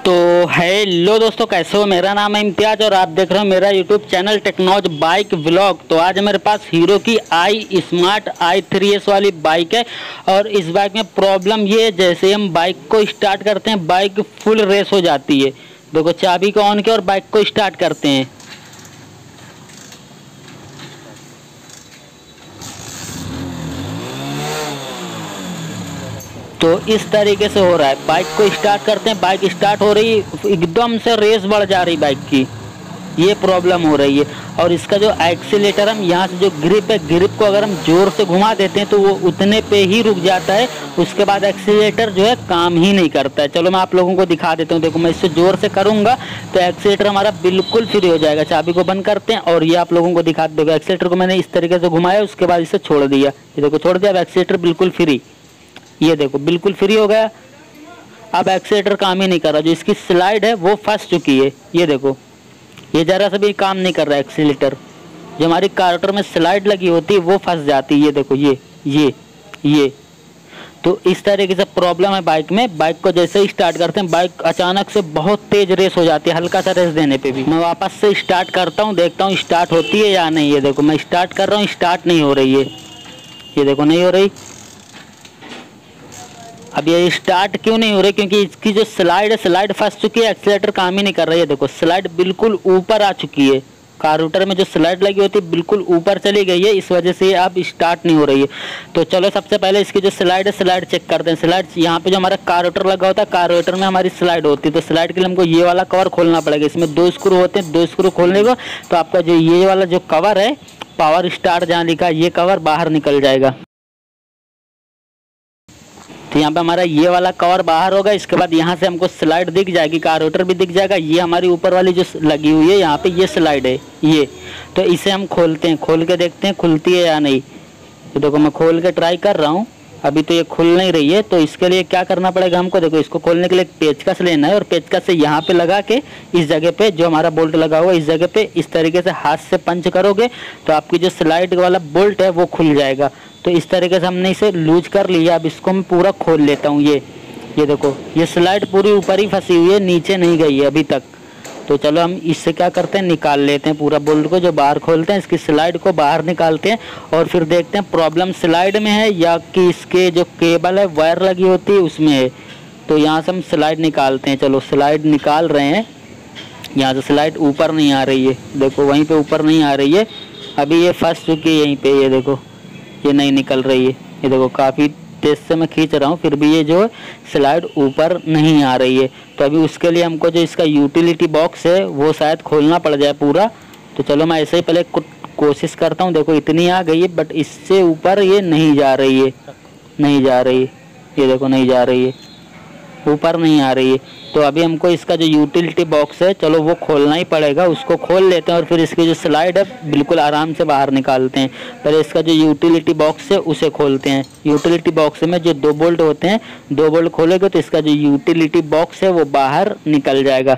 तो हेलो दोस्तों, कैसे हो। मेरा नाम है इम्तियाज और आप देख रहे हो मेरा यूट्यूब चैनल टेक्नोज बाइक व्लॉग। तो आज मेरे पास हीरो की आई स्मार्ट i3s वाली बाइक है और इस बाइक में प्रॉब्लम ये है, जैसे हम बाइक को स्टार्ट करते हैं बाइक फुल रेस हो जाती है। देखो, चाबी को ऑन किया और बाइक को स्टार्ट करते हैं तो इस तरीके से हो रहा है। बाइक को स्टार्ट करते हैं, बाइक स्टार्ट हो रही, एकदम से रेस बढ़ जा रही बाइक की, ये प्रॉब्लम हो रही है। और इसका जो एक्सीलेटर, हम यहाँ से जो ग्रिप है, ग्रिप को अगर हम जोर से घुमा देते हैं तो वो उतने पे ही रुक जाता है, उसके बाद एक्सीलेटर जो है काम ही नहीं करता है। चलो मैं आप लोगों को दिखा देता हूँ। देखो, मैं इससे जोर से करूँगा तो एक्सीलेटर हमारा बिल्कुल फ्री हो जाएगा। चाबी को बंद करते हैं और ये आप लोगों को दिखा देगा। एक्सीलेटर को मैंने इस तरीके से घुमाया, उसके बाद इसे छोड़ दिया, ये देखो छोड़ दिया। अब एक्सीलेटर बिल्कुल फ्री, ये देखो बिल्कुल फ्री हो गया। अब एक्सीलेटर काम ही नहीं कर रहा, जो इसकी स्लाइड है वो फंस चुकी है। ये देखो, ये जरा सा भी काम नहीं कर रहा है एक्सीलेटर। जो हमारी कार्टर में स्लाइड लगी होती है वो फंस जाती है। ये देखो, ये तो इस तरीके से प्रॉब्लम है बाइक में। बाइक को जैसे ही स्टार्ट करते हैं, बाइक अचानक से बहुत तेज रेस हो जाती है, हल्का सा रेस देने पे भी। मैं वापस से स्टार्ट करता हूँ, देखता हूँ स्टार्ट होती है या नहीं। ये देखो, मैं स्टार्ट कर रहा हूँ, स्टार्ट नहीं हो रही है। ये देखो, नहीं हो रही। अब ये स्टार्ट क्यों नहीं हो रही? क्योंकि इसकी जो स्लाइड है, स्लाइड फंस चुकी है, एक्सीलेटर काम ही नहीं कर रही है। देखो, स्लाइड बिल्कुल ऊपर आ चुकी है। कार्बोरेटर में जो स्लाइड लगी होती है बिल्कुल ऊपर चली गई है, इस वजह से ये अब स्टार्ट नहीं हो रही है। तो चलो सबसे पहले इसकी जो स्लाइड है, स्लाइड चेक करते हैं। स्लाइड यहाँ पे जो हमारा कार्बोरेटर लगा होता है, कार्बोरेटर में हमारी स्लाइड होती है। तो स्लाइड के लिए हमको ये वाला कवर खोलना पड़ेगा। इसमें 2 स्क्रू होते हैं, 2 स्क्रू खोलने को तो आपका जो ये वाला जो कवर है, पावर स्टार जहाँ लिखा है, ये कवर बाहर निकल जाएगा। तो यहाँ पे हमारा ये वाला कवर बाहर होगा। इसके बाद यहाँ से हमको स्लाइड दिख जाएगी, कार्बोरेटर भी दिख जाएगा। ये हमारी ऊपर वाली जो लगी हुई है यहाँ पे, ये स्लाइड है ये। तो इसे हम खोलते हैं, खोल के देखते हैं खुलती है या नहीं। तो देखो, मैं खोल के ट्राई कर रहा हूँ, अभी तो ये खुल नहीं रही है। तो इसके लिए क्या करना पड़ेगा हमको? देखो, इसको खोलने के लिए पेचकस लेना है और पेचकस से यहाँ पे लगा के इस जगह पे जो हमारा बोल्ट लगा हुआ है, इस जगह पे इस तरीके से हाथ से पंच करोगे तो आपकी जो स्लाइड वाला बोल्ट है वो खुल जाएगा। तो इस तरीके से हमने इसे लूज कर लिया। अब इसको मैं पूरा खोल लेता हूँ। ये देखो, ये स्लाइड पूरी ऊपर ही फंसी हुई है, नीचे नहीं गई है अभी तक। तो चलो हम इससे क्या करते हैं, निकाल लेते हैं पूरा बोल्ट को। जो बाहर खोलते हैं, इसकी स्लाइड को बाहर निकालते हैं और फिर देखते हैं प्रॉब्लम स्लाइड में है या कि इसके जो केबल है, वायर लगी होती है, उसमें है। तो यहाँ से हम स्लाइड निकालते हैं। चलो स्लाइड निकाल रहे हैं। यहाँ से स्लाइड ऊपर नहीं आ रही है, देखो वहीं पे ऊपर नहीं आ रही है। अभी ये फंस चुकी है यहीं पे, ये देखो ये नहीं निकल रही है। ये देखो, काफ़ी तेज से मैं खींच रहा हूँ फिर भी ये जो स्लाइड ऊपर नहीं आ रही है। तो अभी उसके लिए हमको जो इसका यूटिलिटी बॉक्स है वो शायद खोलना पड़ जाए पूरा। तो चलो मैं ऐसे ही पहले कोशिश करता हूँ। देखो, इतनी आ गई है बट इससे ऊपर ये नहीं जा रही है, नहीं जा रही है। ये देखो, नहीं जा रही है, ऊपर नहीं आ रही है। तो अभी हमको इसका जो यूटिलिटी बॉक्स है, चलो वो खोलना ही पड़ेगा। उसको खोल लेते हैं और फिर इसकी जो स्लाइड है बिल्कुल आराम से बाहर निकालते हैं। पहले इसका जो यूटिलिटी बॉक्स है उसे खोलते हैं। यूटिलिटी बॉक्स में जो 2 बोल्ट होते हैं, 2 बोल्ट खोलेंगे तो इसका जो यूटिलिटी बॉक्स है वो बाहर निकल जाएगा।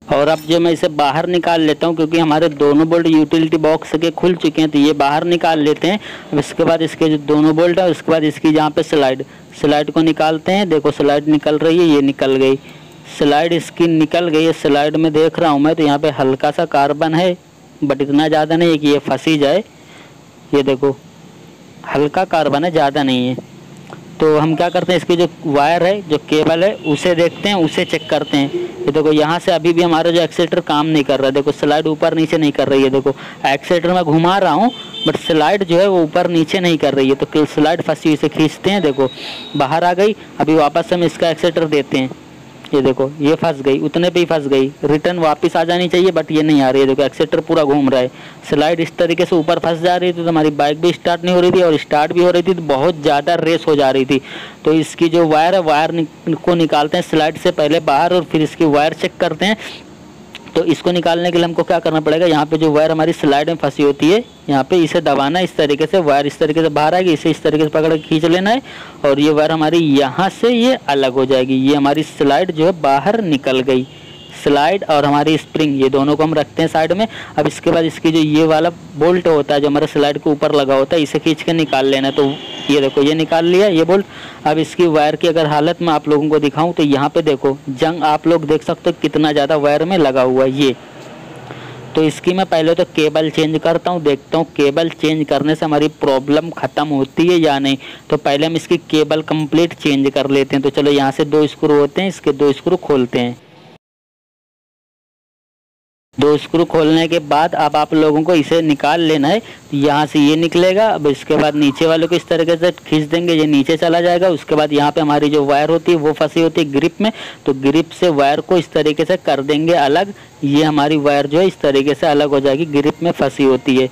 और अब जो मैं इसे बाहर निकाल लेता हूँ, क्योंकि हमारे दोनों बोल्ट यूटिलिटी बॉक्स के खुल चुके हैं, तो ये बाहर निकाल लेते हैं। इसके बाद इसके जो दोनों बोल्ट है, उसके बाद इसकी जहाँ पे स्लाइड को निकालते हैं। देखो, स्लाइड निकल रही है, ये निकल गई, स्लाइड इसकी निकल गई है। स्लाइड में देख रहा हूँ मैं, तो यहाँ पे हल्का सा कार्बन है बट इतना ज़्यादा नहीं है कि ये फंसी जाए। ये देखो, हल्का कार्बन है, ज़्यादा नहीं है। तो हम क्या करते हैं, इसकी जो वायर है, जो केबल है, उसे देखते हैं, उसे चेक करते हैं। ये देखो, यहाँ से अभी भी हमारा जो एक्सीलेटर काम नहीं कर रहा है। देखो, स्लाइड ऊपर नीचे नहीं कर रही है। देखो, एक्सीलेटर में घुमा रहा हूँ बट स्लाइड जो है वो ऊपर नीचे नहीं कर रही है। तो स्लाइड फंसी हुई से खींचते हैं, देखो बाहर आ गई। अभी वापस हम इसका एक्सीलेटर देते हैं। ये देखो, ये फंस गई, उतने पे ही फंस गई। रिटर्न वापस आ जानी चाहिए बट ये नहीं आ रही है। देखो, एक्सीलेटर पूरा घूम रहा है, स्लाइड इस तरीके से ऊपर फंस जा रही थी। तो हमारी बाइक भी स्टार्ट नहीं हो रही थी और स्टार्ट भी हो रही थी तो बहुत ज़्यादा रेस हो जा रही थी। तो इसकी जो वायर है, वायर को निकालते हैं स्लाइड से पहले बाहर और फिर इसकी वायर चेक करते हैं। तो इसको निकालने के लिए हमको क्या करना पड़ेगा, यहाँ पे जो वायर हमारी स्लाइड में फंसी होती है, यहाँ पे इसे दबाना है। इस तरीके से वायर इस तरीके से बाहर आएगी, इसे इस तरीके से पकड़ के खींच लेना है और ये वायर हमारी यहाँ से ये अलग हो जाएगी। ये हमारी स्लाइड जो है बाहर निकल गई। स्लाइड और हमारी स्प्रिंग, ये दोनों को हम रखते हैं साइड में। अब इसके बाद इसकी जो ये वाला बोल्ट होता है जो हमारे स्लाइड के ऊपर लगा होता है, इसे खींच के निकाल लेना है। तो ये देखो ये निकाल लिया ये बोल्ट। अब इसकी वायर की अगर हालत मैं आप लोगों को दिखाऊं तो यहाँ पे देखो जंग आप लोग देख सकते हो कितना ज़्यादा वायर में लगा हुआ है ये। तो इसकी मैं पहले तो केबल चेंज करता हूँ, देखता हूँ केबल चेंज करने से हमारी प्रॉब्लम ख़त्म होती है या नहीं। तो पहले हम इसकी केबल कंप्लीट चेंज कर लेते हैं। तो चलो यहाँ से 2 स्क्रू होते हैं, इसके 2 स्क्रू खोलते हैं। 2 स्क्रू खोलने के बाद अब आप लोगों को इसे निकाल लेना है। यहाँ से ये निकलेगा। अब इसके बाद नीचे वाले को इस तरीके से खींच देंगे, ये नीचे चला जाएगा। उसके बाद यहाँ पे हमारी जो वायर होती है वो फंसी होती है ग्रिप में, तो ग्रिप से वायर को इस तरीके से कर देंगे अलग। ये हमारी वायर जो है इस तरीके से अलग हो जाएगी, ग्रिप में फंसी होती है।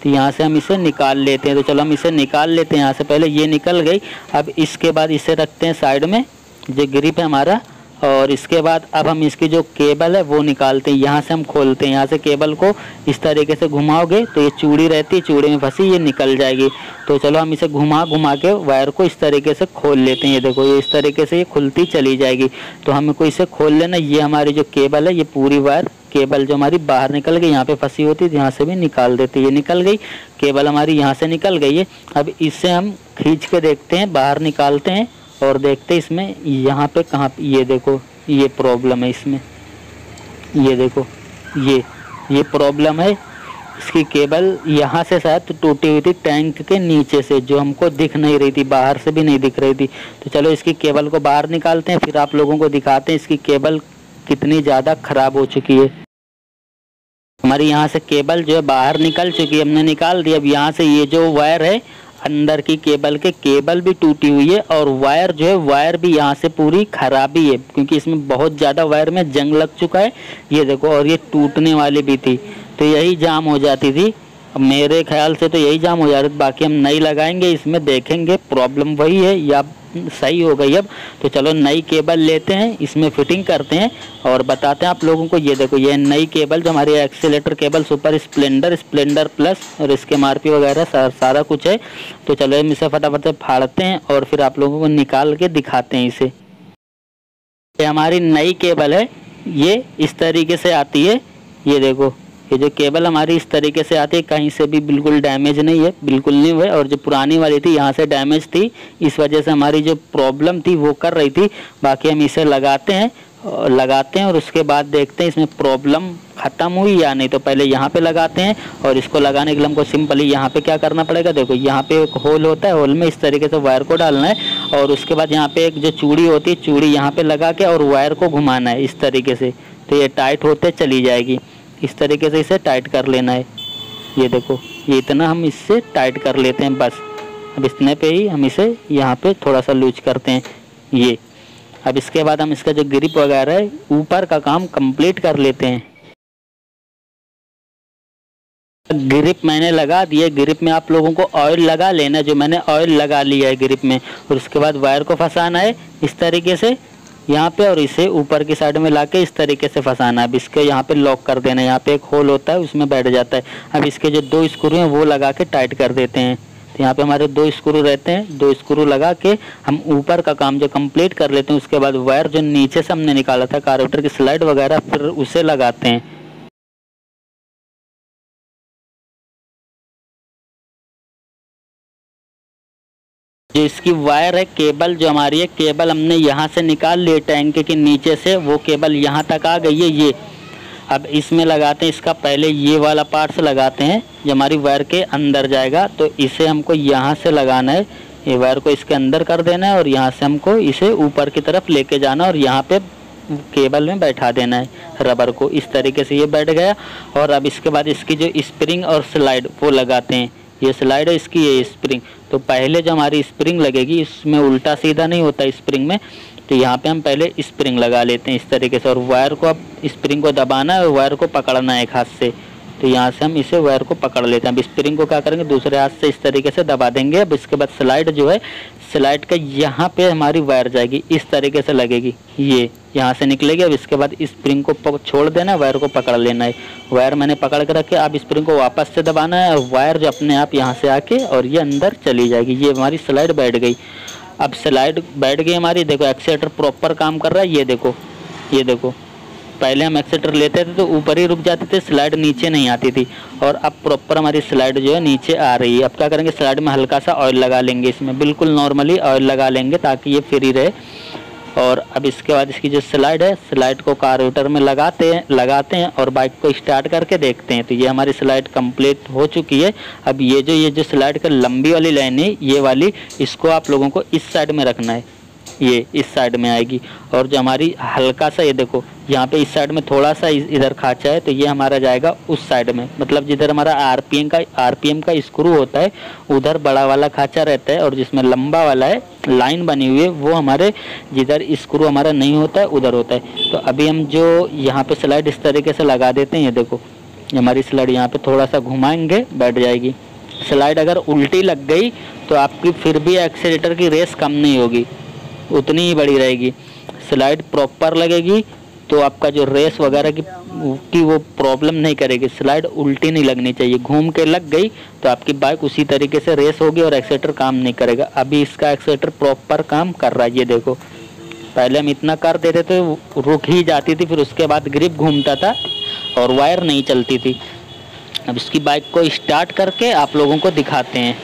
तो यहाँ से हम इसे निकाल लेते हैं। तो चलो हम इसे निकाल लेते हैं। यहाँ से पहले ये निकल गई। अब इसके बाद इसे रखते हैं साइड में, जो ग्रिप है हमारा। और इसके बाद अब हम इसकी जो केबल है वो निकालते हैं। यहाँ से हम खोलते हैं। यहाँ से केबल को इस तरीके से घुमाओगे तो ये चूड़ी रहती है, चूड़ी में फंसी ये निकल जाएगी। तो चलो हम इसे घुमा घुमा के वायर को इस तरीके से खोल लेते हैं। ये देखो ये इस तरीके से ये खुलती चली जाएगी। तो हमको इसे खोल लेना। ये हमारी जो केबल है ये पूरी वायर केबल जो हमारी बाहर निकल गई, यहाँ पे फंसी होती है, यहाँ से भी निकाल देते हैं। ये निकल गई केबल हमारी, यहाँ से निकल गई है। अब इसे हम खींच के देखते हैं, बाहर निकालते हैं और देखते हैं इसमें यहाँ पे कहाँ पे, ये देखो ये प्रॉब्लम है इसमें। ये देखो ये प्रॉब्लम है। इसकी केबल यहाँ से शायद टूटी हुई थी टैंक के नीचे से, जो हमको दिख नहीं रही थी, बाहर से भी नहीं दिख रही थी। तो चलो इसकी केबल को बाहर निकालते हैं, फिर आप लोगों को दिखाते हैं इसकी केबल कितनी ज़्यादा ख़राब हो चुकी है। हमारी यहाँ से केबल जो है बाहर निकल चुकी है, हमने निकाल दी। अब यहाँ से ये जो वायर है अंदर की केबल के, केबल भी टूटी हुई है और वायर जो है वायर भी यहाँ से पूरी खराबी है, क्योंकि इसमें बहुत ज़्यादा वायर में जंग लग चुका है। ये देखो, और ये टूटने वाली भी थी, तो यही जाम हो जाती थी। अब मेरे ख्याल से तो यही जाम हो जा रही थी। बाकी हम नई लगाएंगे, इसमें देखेंगे प्रॉब्लम वही है या सही हो गई। अब तो चलो नई केबल लेते हैं, इसमें फिटिंग करते हैं और बताते हैं आप लोगों को। ये देखो ये नई केबल जो हमारी accelerator cable super Splendor, Splendor plus और इसके MRP वगैरह सारा कुछ है। तो चलो हम इसे फटाफट से फाड़ते हैं और फिर आप लोगों को निकाल के दिखाते हैं इसे। ये हमारी नई केबल है, ये इस तरीके से आती है। ये देखो ये जो केबल हमारी इस तरीके से आती है, कहीं से भी बिल्कुल डैमेज नहीं है, बिल्कुल नहीं हुआ। और जो पुरानी वाली थी यहाँ से डैमेज थी, इस वजह से हमारी जो प्रॉब्लम थी वो कर रही थी। बाकी हम इसे लगाते हैं और उसके बाद देखते हैं इसमें प्रॉब्लम ख़त्म हुई या नहीं। तो पहले यहाँ पे लगाते हैं और इसको लगाने के लिए हमको सिंपली यहाँ पे क्या करना पड़ेगा, देखो यहाँ पे एक होल होता है, होल में इस तरीके से वायर को डालना है और उसके बाद यहाँ पे एक जो चूड़ी होती है, चूड़ी यहाँ पे लगा के और वायर को घुमाना है इस तरीके से। तो ये टाइट होते चली जाएगी, इस तरीके से इसे टाइट कर लेना है। ये देखो ये इतना हम इससे टाइट कर लेते हैं बस। अब इतने पे ही हम इसे यहाँ पे थोड़ा सा लूज करते हैं ये। अब इसके बाद हम इसका जो ग्रिप वगैरह है ऊपर का काम कंप्लीट कर लेते हैं। ग्रिप मैंने लगा दिया, ग्रिप में आप लोगों को ऑयल लगा लेना, जो मैंने ऑयल लगा लिया है ग्रिप में। और उसके बाद वायर को फंसाना है इस तरीके से यहाँ पे और इसे ऊपर की साइड में लाके इस तरीके से फंसाना है। अब इसके यहाँ पे लॉक कर देना है, यहाँ पे एक होल होता है उसमें बैठ जाता है। अब इसके जो 2 स्क्रू हैं वो लगा के टाइट कर देते हैं। तो यहाँ पे हमारे 2 स्क्रू रहते हैं, 2 स्क्रू लगा के हम ऊपर का काम जो कंप्लीट कर लेते हैं। उसके बाद वायर जो नीचे से हमने निकाला था कार्बोरेटर की स्लाइड वगैरह, फिर उसे लगाते हैं। जो इसकी वायर है केबल जो हमारी है, केबल हमने यहाँ से निकाल ली टैंक के नीचे से, वो केबल यहाँ तक आ गई है ये। अब इसमें लगाते हैं, इसका पहले ये वाला पार्ट से लगाते हैं जो हमारी वायर के अंदर जाएगा। तो इसे हमको यहाँ से लगाना है, ये वायर को इसके अंदर कर देना है और यहाँ से हमको इसे ऊपर की तरफ लेके जाना और यहाँ पे केबल में बैठा देना है रबर को। इस तरीके से ये बैठ गया। और अब इसके बाद इसकी जो स्प्रिंग और स्लाइड वो लगाते हैं। ये स्लाइड है इसकी, ये स्प्रिंग। तो पहले जो हमारी स्प्रिंग लगेगी, इसमें उल्टा सीधा नहीं होता स्प्रिंग में, तो यहाँ पे हम पहले स्प्रिंग लगा लेते हैं इस तरीके से। और वायर को अब स्प्रिंग को दबाना है और वायर को पकड़ना है एक हाथ से। तो यहाँ से हम इसे वायर को पकड़ लेते हैं। अब स्प्रिंग को क्या करेंगे, दूसरे हाथ से इस तरीके से दबा देंगे। अब इसके बाद स्लाइड जो है, स्लाइड का यहाँ पे हमारी वायर जाएगी, इस तरीके से लगेगी, ये यहाँ से निकलेगी। अब इसके बाद स्प्रिंग को छोड़ देना है, वायर को पकड़ लेना है। वायर मैंने पकड़ के रखे, अब स्प्रिंग को वापस से दबाना है और वायर जो अपने आप यहाँ से आके और ये अंदर चली जाएगी। ये हमारी स्लाइड बैठ गई। अब स्लाइड बैठ गई हमारी, देखो एक्सीलेटर प्रॉपर काम कर रहा है। ये देखो पहले हम एक्सेलेटर लेते थे तो ऊपर ही रुक जाते थे, स्लाइड नीचे नहीं आती थी। और अब प्रॉपर हमारी स्लाइड जो है नीचे आ रही है। अब क्या करेंगे, स्लाइड में हल्का सा ऑयल लगा लेंगे, इसमें बिल्कुल नॉर्मली ऑयल लगा लेंगे ताकि ये फ्री रहे। और अब इसके बाद इसकी जो स्लाइड है, स्लाइड को कार्बोरेटर में लगाते हैं और बाइक को स्टार्ट करके देखते हैं। तो ये हमारी स्लाइड कंप्लीट हो चुकी है। अब ये जो स्लाइड का लंबी वाली लाइन है, ये वाली, इसको आप लोगों को इस साइड में रखना है, ये इस साइड में आएगी। और जो हमारी हल्का सा, ये देखो यहाँ पे इस साइड में थोड़ा सा इधर खांचा है, तो ये हमारा जाएगा उस साइड में। मतलब जिधर हमारा आरपीएम का स्क्रू होता है उधर बड़ा वाला खांचा रहता है, और जिसमें लंबा वाला है लाइन बनी हुई है वो हमारे जिधर स्क्रू हमारा नहीं होता है उधर होता है। तो अभी हम जो यहाँ पे स्लाइड इस तरीके से लगा देते हैं, ये देखो हमारी स्लाइड यहाँ पे थोड़ा सा घुमाएंगे बैठ जाएगी। स्लाइड अगर उल्टी लग गई तो आपकी फिर भी एक्सीलेटर की रेस कम नहीं होगी, उतनी ही बड़ी रहेगी। स्लाइड प्रॉपर लगेगी तो आपका जो रेस वगैरह की वो प्रॉब्लम नहीं करेगी। स्लाइड उल्टी नहीं लगनी चाहिए, घूम के लग गई तो आपकी बाइक उसी तरीके से रेस होगी और एक्सीलेटर काम नहीं करेगा। अभी इसका एक्सीलेटर प्रॉपर काम कर रहा है, ये देखो। पहले हम इतना कर देते थे रुक ही जाती थी, फिर उसके बाद ग्रिप घूमता था और वायर नहीं चलती थी। अब इसकी बाइक को स्टार्ट करके आप लोगों को दिखाते हैं।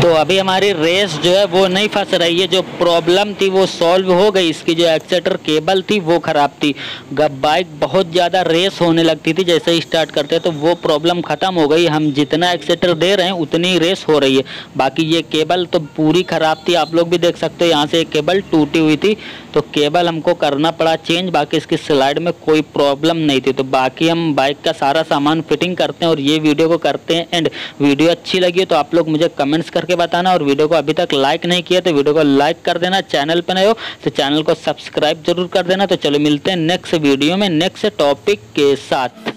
तो अभी हमारी रेस जो है वो नहीं फंस रही है, जो प्रॉब्लम थी वो सॉल्व हो गई। इसकी जो एक्सेलेटर केबल थी वो ख़राब थी, बाइक बहुत ज़्यादा रेस होने लगती थी जैसे ही स्टार्ट करते तो वो प्रॉब्लम ख़त्म हो गई। हम जितना एक्सेलेटर दे रहे हैं उतनी रेस हो रही है। बाकी ये केबल तो पूरी ख़राब थी, आप लोग भी देख सकते हो यहाँ से एक केबल टूटी हुई थी, तो केबल हमको करना पड़ा चेंज। बाकी इसकी स्लाइड में कोई प्रॉब्लम नहीं थी। तो बाकी हम बाइक का सारा सामान फिटिंग करते हैं और ये वीडियो को करते हैं एंड। वीडियो अच्छी लगी तो आप लोग मुझे कमेंट्स करके बताना, और वीडियो को अभी तक लाइक नहीं किया तो वीडियो को लाइक कर देना। चैनल पर नए हो तो चैनल को सब्सक्राइब जरूर कर देना। तो चलो मिलते हैं नेक्स्ट वीडियो में नेक्स्ट टॉपिक के साथ।